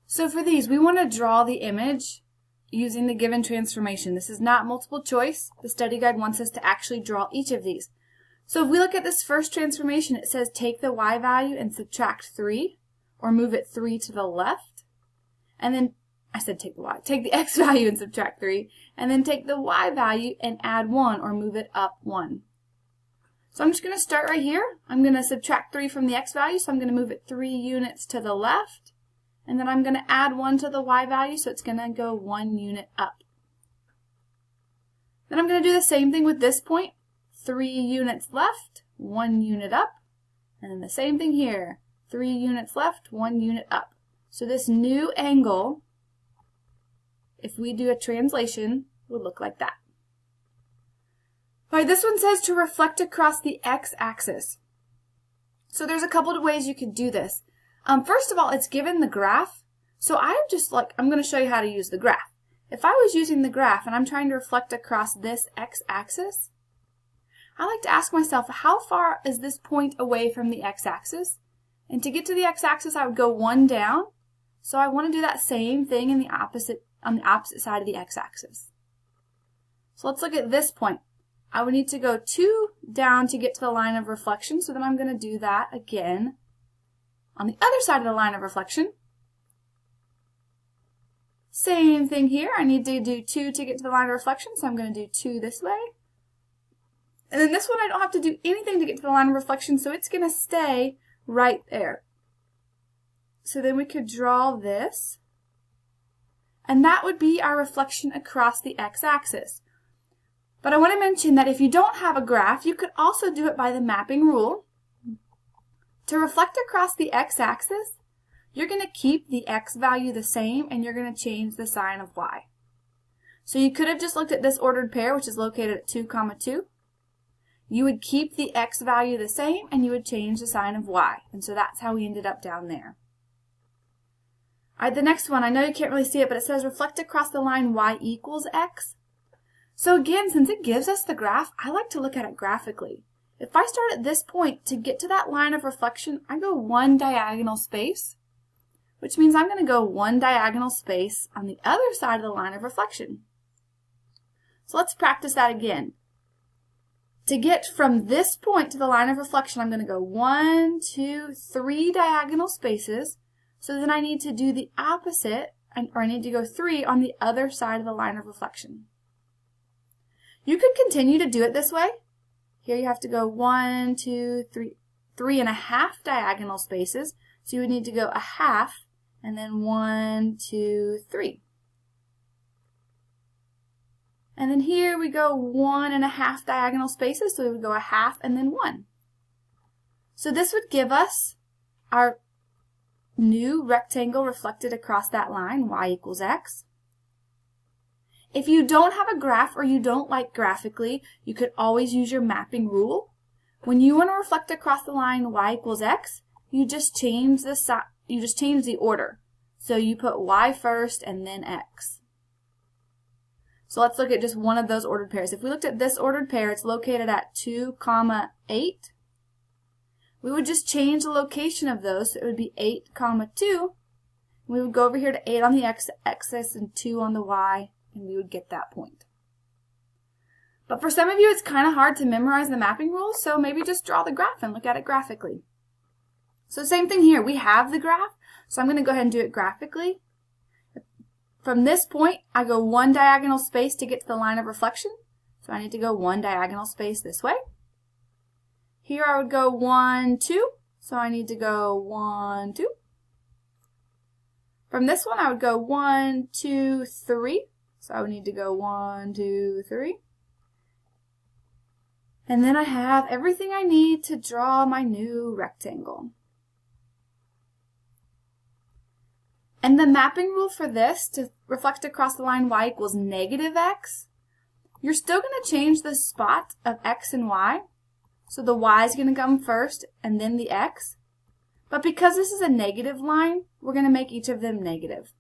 So for these, we want to draw the image using the given transformation. This is not multiple choice. The study guide wants us to actually draw each of these. So if we look at this first transformation, it says take the y value and subtract 3, or move it 3 to the left. And then, I said take the y. Take the x value and subtract 3, and then take the y value and add 1, or move it up 1. So I'm just going to start right here. I'm going to subtract 3 from the x value, so I'm going to move it 3 units to the left. And then I'm going to add 1 to the y value, so it's going to go 1 unit up. Then I'm going to do the same thing with this point. 3 units left, 1 unit up. And then the same thing here. 3 units left, 1 unit up. So this new angle, if we do a translation, would look like that. All right, this one says to reflect across the x-axis. So there's a couple of ways you could do this. First of all, it's given the graph. So I'm going to show you how to use the graph. If I was using the graph and I'm trying to reflect across this x-axis, I like to ask myself, how far is this point away from the x-axis? And to get to the x-axis, I would go 1 down. So I want to do that same thing on the opposite side of the x-axis. So let's look at this point. I would need to go 2 down to get to the line of reflection, so then I'm going to do that again on the other side of the line of reflection. Same thing here. I need to do 2 to get to the line of reflection, so I'm going to do 2 this way. And then this one I don't have to do anything to get to the line of reflection, so it's going to stay right there. So then we could draw this, and that would be our reflection across the x-axis. But I want to mention that if you don't have a graph, you could also do it by the mapping rule. To reflect across the x-axis, you're going to keep the x value the same, and you're going to change the sign of y. So you could have just looked at this ordered pair, which is located at 2, 2. You would keep the x value the same, and you would change the sign of y. And so that's how we ended up down there. All right, the next one, I know you can't really see it, but it says reflect across the line y equals x. So again, since it gives us the graph, I like to look at it graphically. If I start at this point, to get to that line of reflection, I go 1 diagonal space, which means I'm going to go 1 diagonal space on the other side of the line of reflection. So let's practice that again. To get from this point to the line of reflection, I'm going to go 1, 2, 3 diagonal spaces. So then I need to do the opposite, or I need to go 3 on the other side of the line of reflection. You could continue to do it this way. Here you have to go 1, 2, 3, 3.5 diagonal spaces. So you would need to go a half, and then 1, 2, 3. And then here we go 1.5 diagonal spaces, so we would go a half and then 1. So this would give us our new rectangle reflected across that line, y equals x. If you don't have a graph or you don't like graphically, you could always use your mapping rule. When you want to reflect across the line y equals x, you just change the order. So you put y first and then x. So let's look at just one of those ordered pairs. If we looked at this ordered pair, it's located at 2, 8. We would just change the location of those. So it would be 8, 2. We would go over here to 8 on the x-axis and 2 on the y, and we would get that point. But for some of you, it's kind of hard to memorize the mapping rules, so maybe just draw the graph and look at it graphically. So same thing here. We have the graph, so I'm going to go ahead and do it graphically. From this point, I go 1 diagonal space to get to the line of reflection. So I need to go 1 diagonal space this way. Here I would go 1, 2. So I need to go 1, 2. From this one, I would go 1, 2, 3. So I would need to go 1, 2, 3. And then I have everything I need to draw my new rectangle. And the mapping rule for this, to reflect across the line y equals -x, you're still going to change the spot of x and y. So the y is going to come first and then the x. But because this is a negative line, we're going to make each of them negative.